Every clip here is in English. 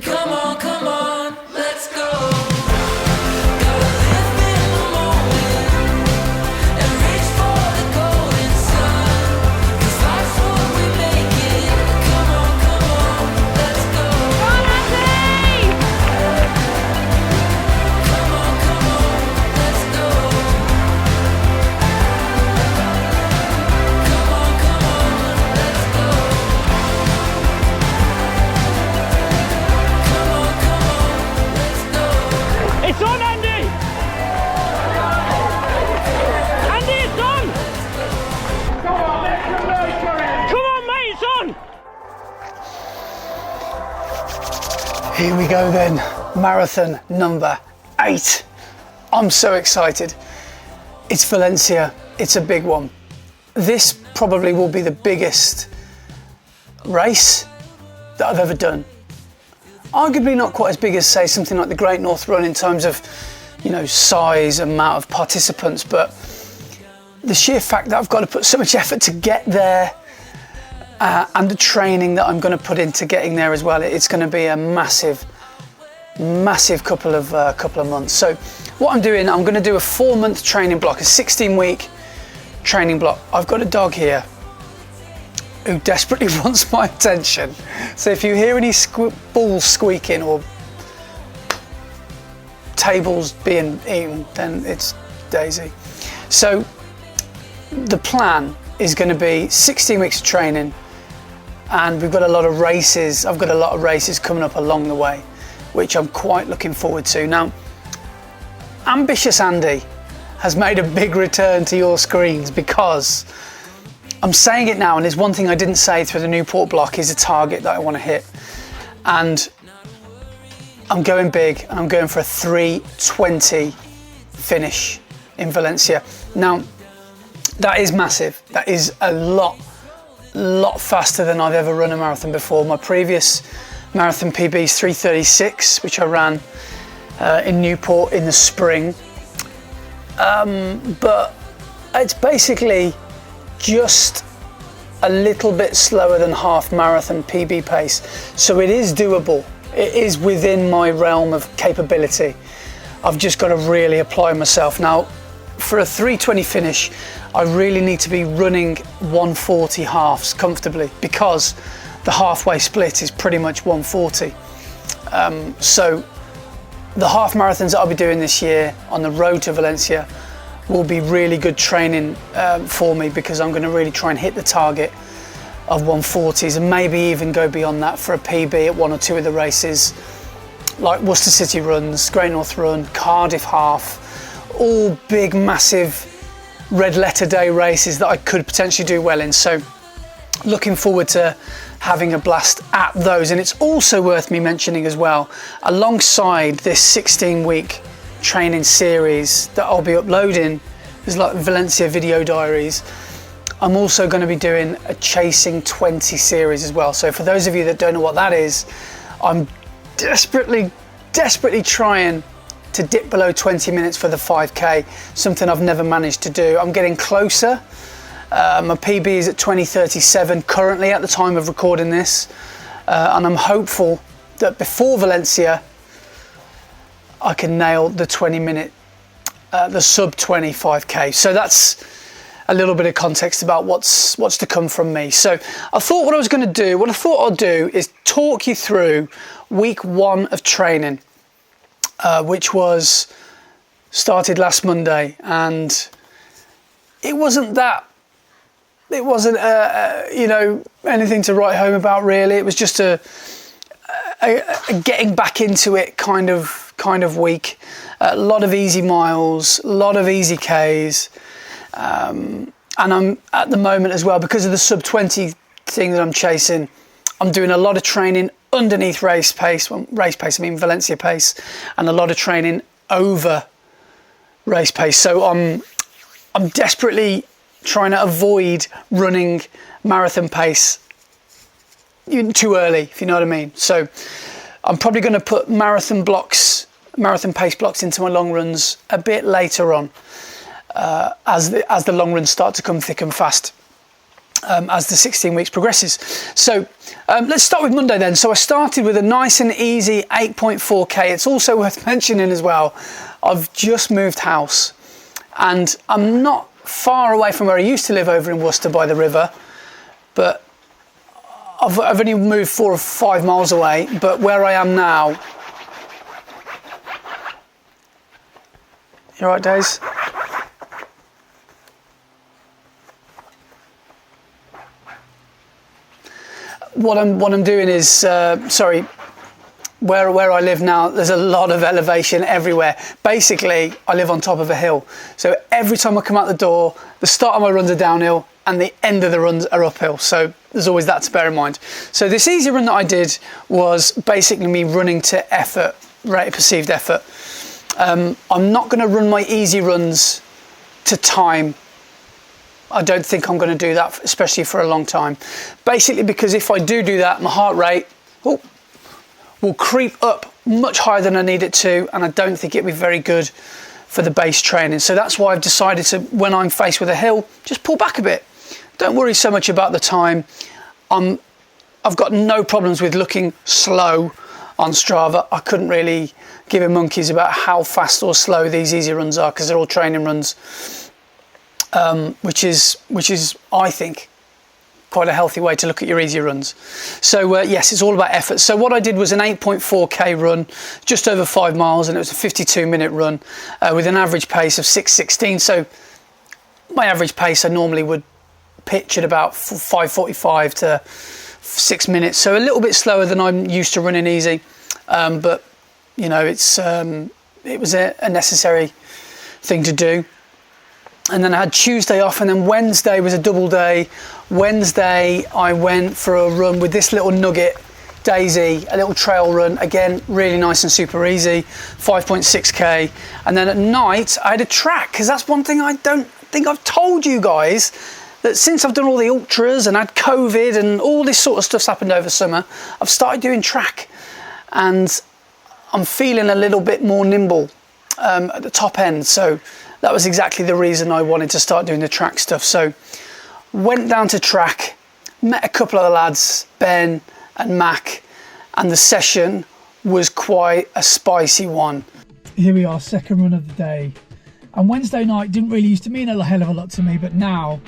Come on, let's go. Gotta live in the moment and reach for the golden sun. 'Cause life's what we make it. Come on, let's go. Come on, let's go. It's on, Andy! Andy, it's on! Come on, let's go for it! Come on, mate, it's on! Here we go then, marathon number 8. I'm so excited. It's Valencia, it's a big one. This probably will be the biggest race that I've ever done. Arguably not quite as big as, say, something like the Great North Run in terms of, you know, size, amount of participants, but the sheer fact that I've got to put so much effort to get there and the training that I'm going to put into getting there as well, it's going to be a massive couple of months. So what I'm doing, I'm going to do a 4-month training block, a 16-week training block. I've got a dog here who desperately wants my attention. So if you hear any balls squeaking or tables being eaten, then it's Daisy. So the plan is going to be 16 weeks of training, and we've got a lot of races. I've got a lot of races coming up along the way, which I'm quite looking forward to. Now, Ambitious Andy has made a big return to your screens because I'm saying it now, and there's one thing I didn't say through the Newport block is a target that I want to hit. And I'm going big, and I'm going for a 3:20 finish in Valencia. Now, that is massive. That is a lot faster than I've ever run a marathon before. My previous marathon PB is 3:36, which I ran in Newport in the spring. But it's basically just a little bit slower than half marathon PB pace. So it is doable. It is within my realm of capability. I've just got to really apply myself. Now, for a 3:20 finish, I really need to be running 1:40 halves comfortably, because the halfway split is pretty much 1:40. So the half marathons that I'll be doing this year on the road to Valencia will be really good training for me, because I'm going to really try and hit the target of 1:40s and maybe even go beyond that for a PB at one or two of the races, like Worcester City Runs, Great North Run, Cardiff Half, all big, massive red letter day races that I could potentially do well in. So looking forward to having a blast at those. And it's also worth me mentioning as well, alongside this 16-week training series that I'll be uploading, there's like Valencia video diaries, I'm also going to be doing a Chasing 20 series as well. So for those of you that don't know what that is, I'm desperately trying to dip below 20 minutes for the 5K, something I've never managed to do. I'm getting closer. My PB is at 20:37 currently at the time of recording this, and I'm hopeful that before Valencia I can nail the 20-minute, the sub 20 5K. So that's a little bit of context about what's to come from me. So I thought what I thought I'll do is talk you through week 1 of training, which was started last Monday, and it wasn't you know, anything to write home about really. It was just a getting back into it kind of week. A lot of easy miles, a lot of easy Ks, and I'm at the moment as well, because of the sub 20 thing that I'm chasing, I'm doing a lot of training underneath race pace. Well, race pace, I mean Valencia pace, and a lot of training over race pace. So I'm desperately trying to avoid running marathon pace too early, if you know what I mean. So I'm probably going to put marathon pace blocks into my long runs a bit later on, as the long runs start to come thick and fast. as the 16 weeks progresses. So let's start with Monday then. So I started with a nice and easy 8.4k. It's also worth mentioning as well, I've just moved house and I'm not far away from where I used to live over in Worcester by the river, but I've only moved 4 or 5 miles away. But where I am now, you all right, Days? What I'm doing is, where I live now, there's a lot of elevation everywhere. Basically, I live on top of a hill. So every time I come out the door, the start of my runs are downhill and the end of the runs are uphill. So there's always that to bear in mind. So this easy run that I did was basically me running to effort, rate of perceived effort. I'm not going to run my easy runs to time. I don't think I'm going to do that, especially for a long time. Basically, because if I do that, my heart rate will creep up much higher than I need it to, and I don't think it'll be very good for the base training. So that's why I've decided to, when I'm faced with a hill, just pull back a bit. Don't worry so much about the time. I've got no problems with looking slow on Strava. I couldn't really give a monkeys about how fast or slow these easy runs are, because they're all training runs. Which is I think quite a healthy way to look at your easy runs. So yes, it's all about effort. So what I did was an 8.4k run, just over 5 miles, and it was a 52-minute run with an average pace of 6:16. So my average pace I normally would pitch at about 5:45 to 6 minutes, so a little bit slower than I'm used to running easy, but you know, it was a necessary thing to do. And then I had Tuesday off, and then Wednesday was a double day. Wednesday I went for a run with this little nugget, Daisy, a little trail run, again really nice and super easy, 5.6k. And then at night I had a track, because that's one thing I don't think I've told you guys, that since I've done all the ultras and had COVID and all this sort of stuff's happened over summer, I've started doing track, and I'm feeling a little bit more nimble at the top end. So that was exactly the reason I wanted to start doing the track stuff. So went down to track, met a couple of the lads, Ben and Mac, and the session was quite a spicy one. Here we are, second run of the day. And Wednesday night didn't really used to mean a hell of a lot to me, but now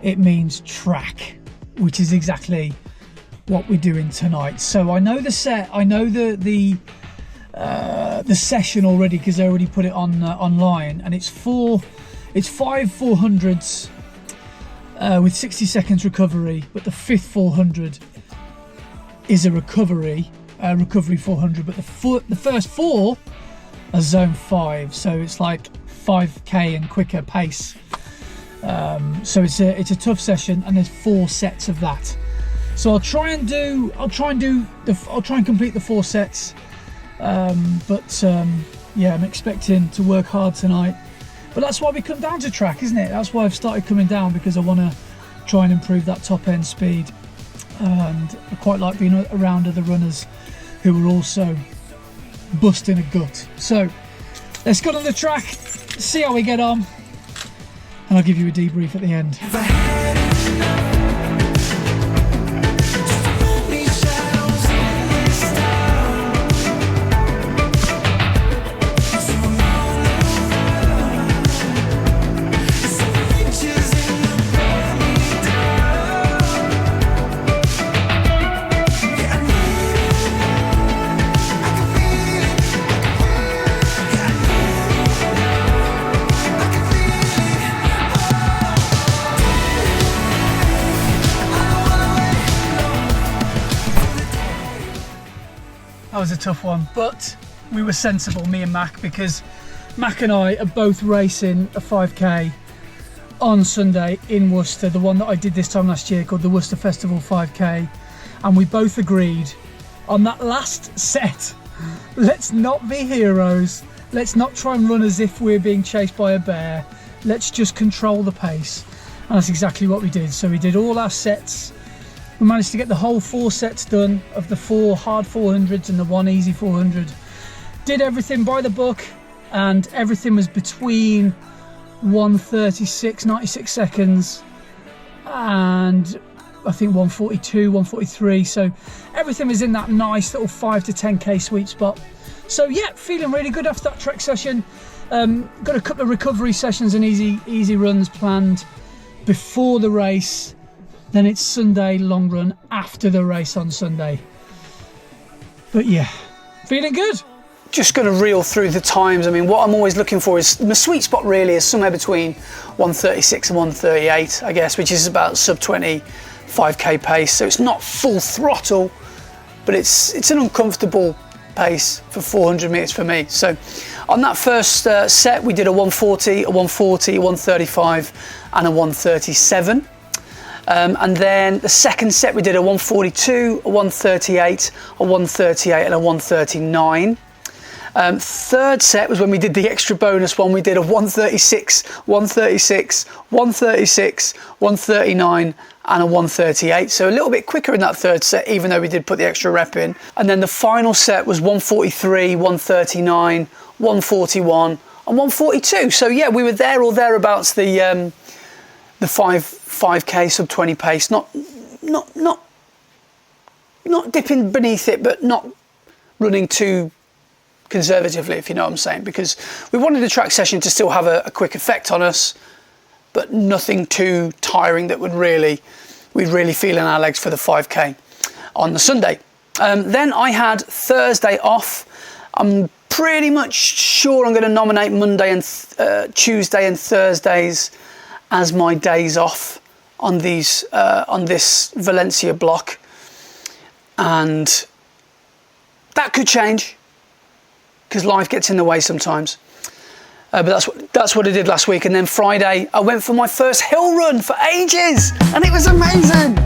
it means track, which is exactly what we're doing tonight. So I know the set, I know the session already, because they already put it on online, and it's 5 400s with 60 seconds recovery, but the 5th 400 is a recovery 400, but the first 4 are zone 5, so it's like 5k and quicker pace. So it's a tough session, and there's 4 sets of that. So I'll try and complete the 4 sets. Yeah, I'm expecting to work hard tonight, but that's why we come down to track, isn't it? That's why I've started coming down, because I want to try and improve that top end speed, and I quite like being around other runners who are also busting a gut. So let's go on the track, see how we get on, and I'll give you a debrief at the end. That was a tough one, but we were sensible, me and Mac, because Mac and I are both racing a 5k on Sunday in Worcester, the one that I did this time last year called the Worcester Festival 5k, and we both agreed on that last set, let's not be heroes, let's not try and run as if we're being chased by a bear, let's just control the pace. And that's exactly what we did. So we did all our sets. We managed to get the whole 4 sets done of the 4 hard 400s and the 1 easy 400. Did everything by the book, and everything was between 1:36, 96 seconds and I think 142, 143. So everything was in that nice little 5 to 10k sweet spot. So yeah, feeling really good after that trek session. Got a couple of recovery sessions and easy runs planned before the race. Then it's Sunday long run after the race on Sunday. But yeah, feeling good. Just going to reel through the times. I mean, what I'm always looking for is, my sweet spot really is somewhere between 136 and 138, I guess, which is about sub 20 5k pace. So it's not full throttle, but it's an uncomfortable pace for 400 meters for me. So on that first set, we did a 140, a 140, a 135 and a 137. And then the second set we did a 142, a 138, a 138 and a 139. Third set was when we did the extra bonus one. We did a 136, 136, 136, 139 and a 138. So a little bit quicker in that third set, even though we did put the extra rep in. And then the final set was 143, 139, 141 and 142. So yeah, we were there or thereabouts the 5k sub 20 pace. Not dipping beneath it, but not running too conservatively, if you know what I'm saying, because we wanted the track session to still have a quick effect on us, but nothing too tiring that we'd really feel in our legs for the 5k on the Sunday. Then I had Thursday off. I'm pretty much sure I'm going to nominate Monday and Tuesday and Thursdays as my days off on these on this Valencia block, and that could change because life gets in the way sometimes. But that's what I did last week. And then Friday, I went for my first hill run for ages, and it was amazing.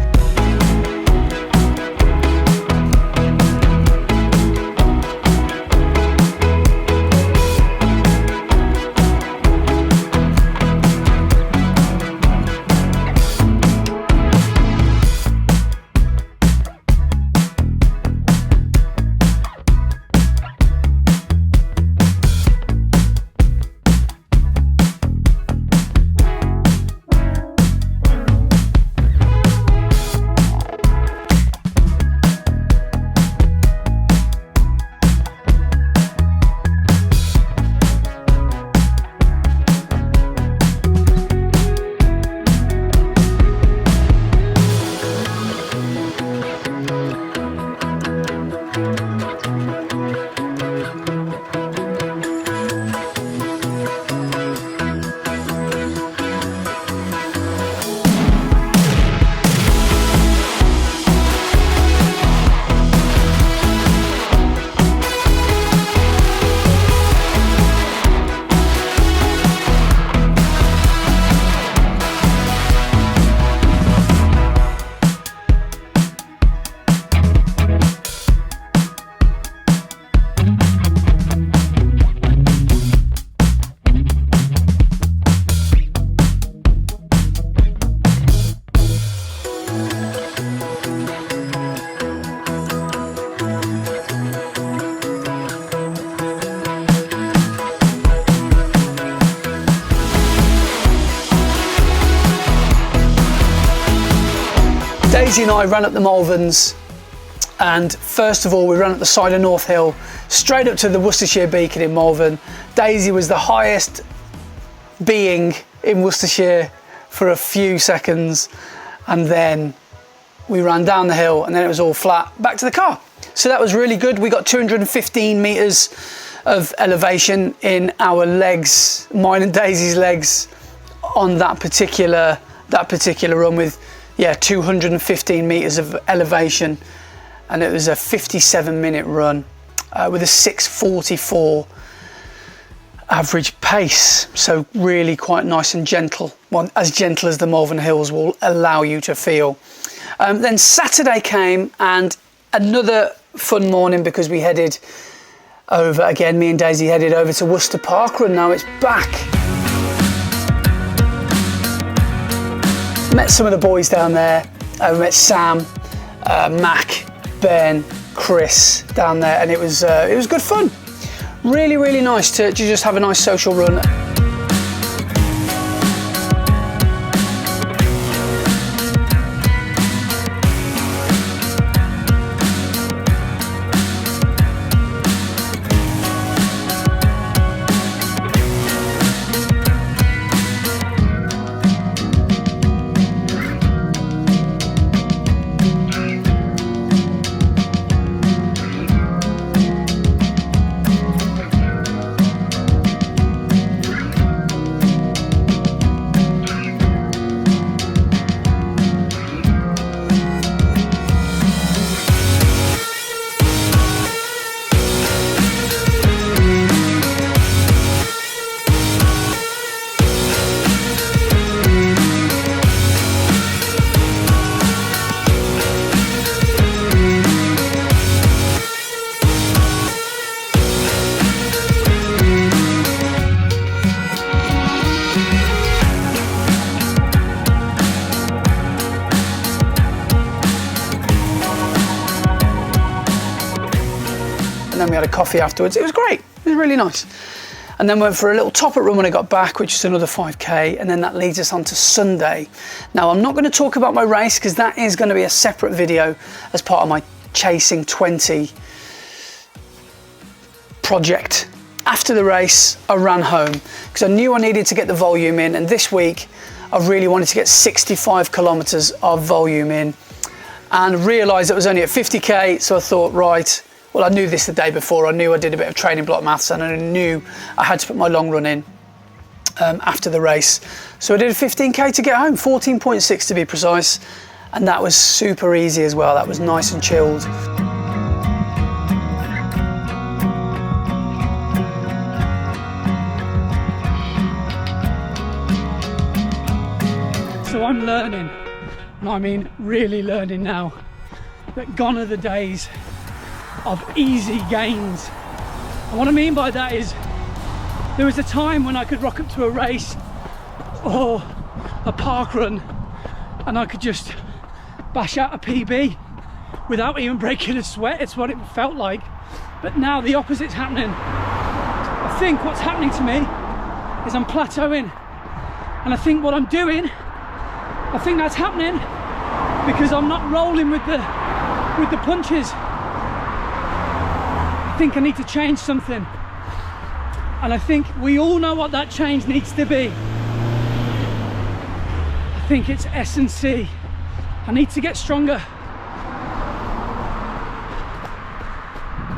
Daisy and I ran up the Malverns, and first of all we ran up the side of North Hill straight up to the Worcestershire Beacon in Malvern. Daisy was the highest being in Worcestershire for a few seconds, and then we ran down the hill and then it was all flat back to the car. So that was really good. We got 215 meters of elevation in our legs, mine and Daisy's legs, on that particular run, with 215 meters of elevation, and it was a 57-minute run with a 6:44 average pace. So really quite nice and gentle, well, as gentle as the Malvern Hills will allow you to feel. Then Saturday came, and another fun morning, because we headed over again. Me and Daisy headed over to Worcester Park Run. Now it's back. Met some of the boys down there. We met Sam, Mac, Ben, Chris down there, and it was good fun. Really, really nice to just have a nice social run. then we had a coffee afterwards. It was great, it was really nice. And then went for a little top-up run when I got back, which is another 5K, and then that leads us on to Sunday. Now, I'm not going to talk about my race because that is going to be a separate video as part of my Chasing 20 project. After the race, I ran home because I knew I needed to get the volume in, and this week I really wanted to get 65 kilometers of volume in, and realised it was only at 50k, so I thought, right, well, I knew this the day before. I knew I did a bit of training block maths, and I knew I had to put my long run in after the race. So I did a 15k to get home, 14.6 to be precise, and that was super easy as well. That was nice and chilled. So I'm learning, and I mean really learning now, that gone are the days of easy gains. And what I mean by that is, there was a time when I could rock up to a race or a park run and I could just bash out a PB without even breaking a sweat. It's what it felt like. But now the opposite's happening. I think what's happening to me is I'm plateauing, and I think what I'm doing, I think that's happening because I'm not rolling with the punches. I think I need to change something, and I think we all know what that change needs to be. I think it's S&C. I need to get stronger,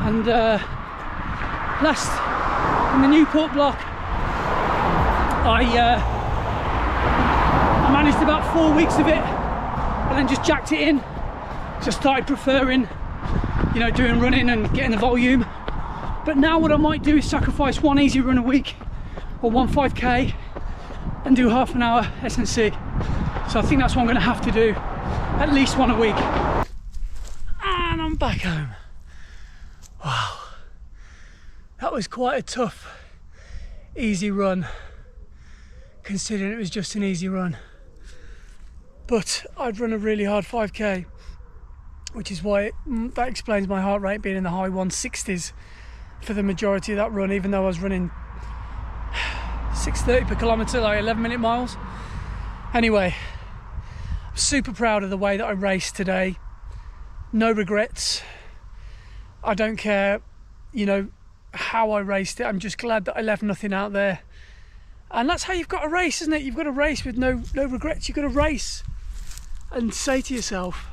and last in the Newport block I managed about 4 weeks of it and then just jacked it in. Just started preferring, you know, doing running and getting the volume. But now what I might do is sacrifice one easy run a week or one 5k and do half an hour S&C. So I think that's what I'm going to have to do, at least one a week. And I'm back home. Wow, that was quite a tough easy run, considering it was just an easy run. But I'd run a really hard 5k, which is why that explains my heart rate being in the high 160s for the majority of that run, even though I was running 6:30 per kilometre, like 11-minute miles. Anyway, I'm super proud of the way that I raced today. No regrets. I don't care, you know, how I raced it. I'm just glad that I left nothing out there. And that's how you've got to race, isn't it? You've got to race with no regrets. You've got to race and say to yourself,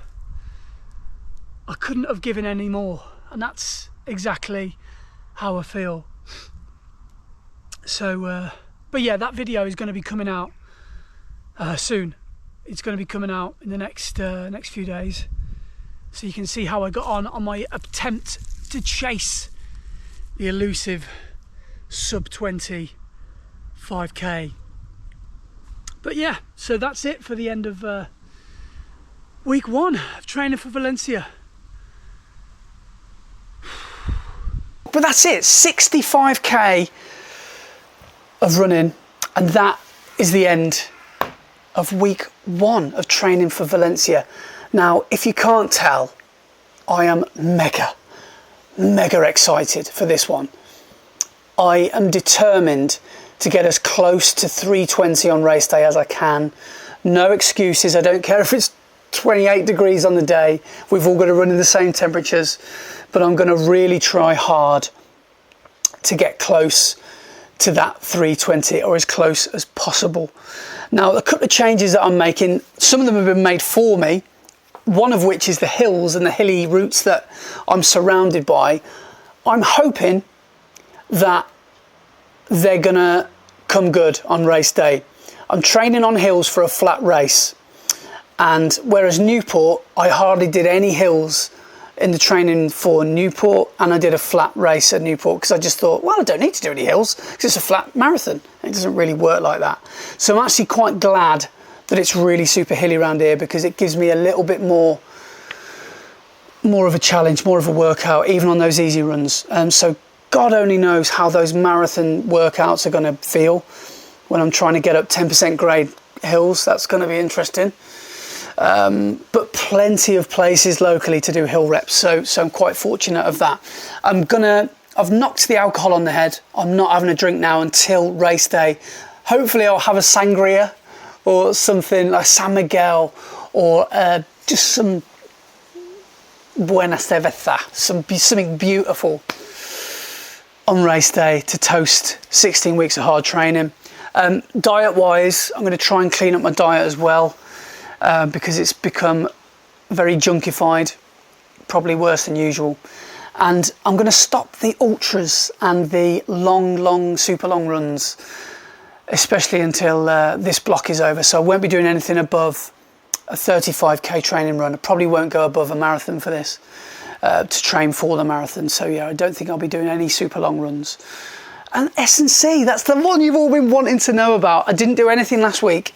I couldn't have given any more. And that's exactly how I feel. So, but yeah, that video is going to be coming out soon. It's going to be coming out in the next few days, so you can see how I got on my attempt to chase the elusive sub 20 5k. But yeah, so that's it for the end of week 1 of training for Valencia. But that's it, 65k of running, and that is the end of week 1 of training for Valencia. Now, if you can't tell, I am mega excited for this one. I am determined to get as close to 320 on race day as I can. No excuses. I don't care if it's 28 degrees on the day. We've all got to run in the same temperatures, but I'm going to really try hard to get close to that 320, or as close as possible. Now, a couple of changes that I'm making, some of them have been made for me, one of which is the hills and the hilly routes that I'm surrounded by. I'm hoping that they're gonna come good on race day. I'm training on hills for a flat race, and whereas Newport, I hardly did any hills in the training for Newport, and I did a flat race at Newport because I just thought, well, I don't need to do any hills because it's a flat marathon. It doesn't really work like that. So I'm actually quite glad that it's really super hilly around here, because it gives me a little bit more of a challenge, more of a workout, even on those easy runs. So God only knows how those marathon workouts are going to feel when I'm trying to get up 10% grade hills. That's going to be interesting. but plenty of places locally to do hill reps, so I'm quite fortunate of that. I've knocked the alcohol on the head. I'm not having a drink now until race day. Hopefully I'll have a sangria or something like San Miguel, or just some buena cerveza, something beautiful on race day to toast 16 weeks of hard training. Diet wise, I'm going to try and clean up my diet as well, because it's become very junkified, probably worse than usual. And I'm going to stop the ultras and the long, super long runs, especially until this block is over. So I won't be doing anything above a 35k training run. I probably won't go above a marathon for this, to train for the marathon. So yeah, I don't think I'll be doing any super long runs. And S&C, that's the one you've all been wanting to know about. I didn't do anything last week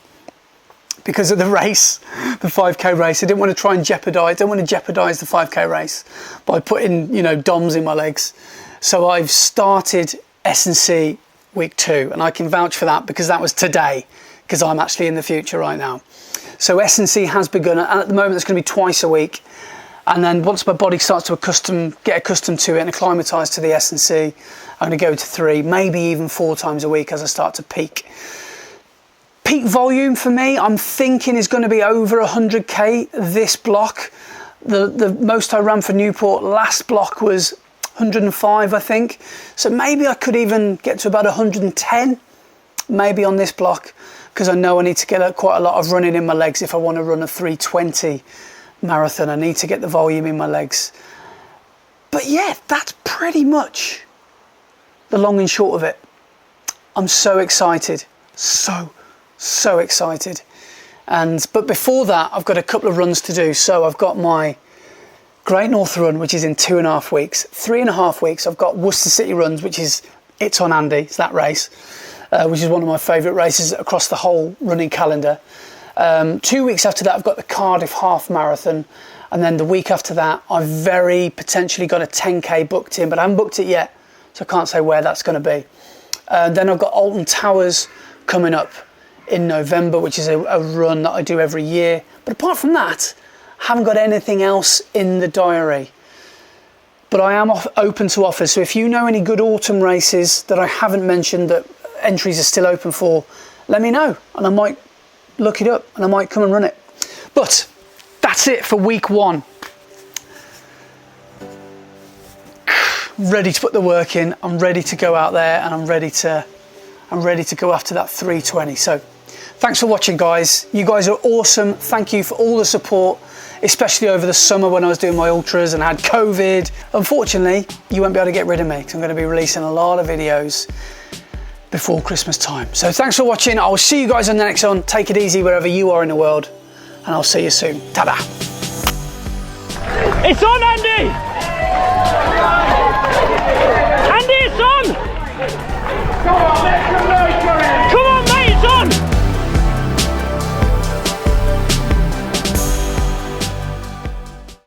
because of the race, the 5k race. I didn't want to try and jeopardize the 5k race by putting, DOMs in my legs. So I've started S&C week 2, and I can vouch for that because that was today, because I'm actually in the future right now. So S&C has begun, and at the moment it's going to be twice a week. And then once my body starts to get accustomed to it and acclimatise to the S&C, I'm going to go to 3, maybe even 4 times a week as I start to peak. Peak volume for me, I'm thinking is going to be over 100k this block. The most I ran for Newport last block was 105, I think. So maybe I could even get to about 110, maybe on this block, because I know I need to get quite a lot of running in my legs if I want to run a 3:20 marathon. I need to get the volume in my legs. But yeah, that's pretty much the long and short of it. I'm so excited, so excited. But before that, I've got a couple of runs to do. So I've got my Great North Run, which is in 2.5 weeks. 3.5 weeks, I've got Worcester City Runs, which is It's on Andy, it's that race, which is one of my favourite races across the whole running calendar. 2 weeks after that, I've got the Cardiff Half Marathon. And then the week after that, I've very potentially got a 10k booked in, but I haven't booked it yet, so I can't say where that's going to be. Then I've got Alton Towers coming up in November, which is a run that I do every year. But apart from that, I haven't got anything else in the diary. But I am open to offers. So if you know any good autumn races that I haven't mentioned that entries are still open for, let me know, and I might look it up and I might come and run it. But that's it for week 1. Ready to put the work in. I'm ready to go out there, and I'm ready to go after that 3:20. So thanks for watching, guys. You guys are awesome. Thank you for all the support, especially over the summer when I was doing my ultras and had COVID. Unfortunately, you won't be able to get rid of me because I'm going to be releasing a lot of videos before Christmas time. So thanks for watching. I'll see you guys on the next one. Take it easy wherever you are in the world, and I'll see you soon. Ta-da. It's on, Andy!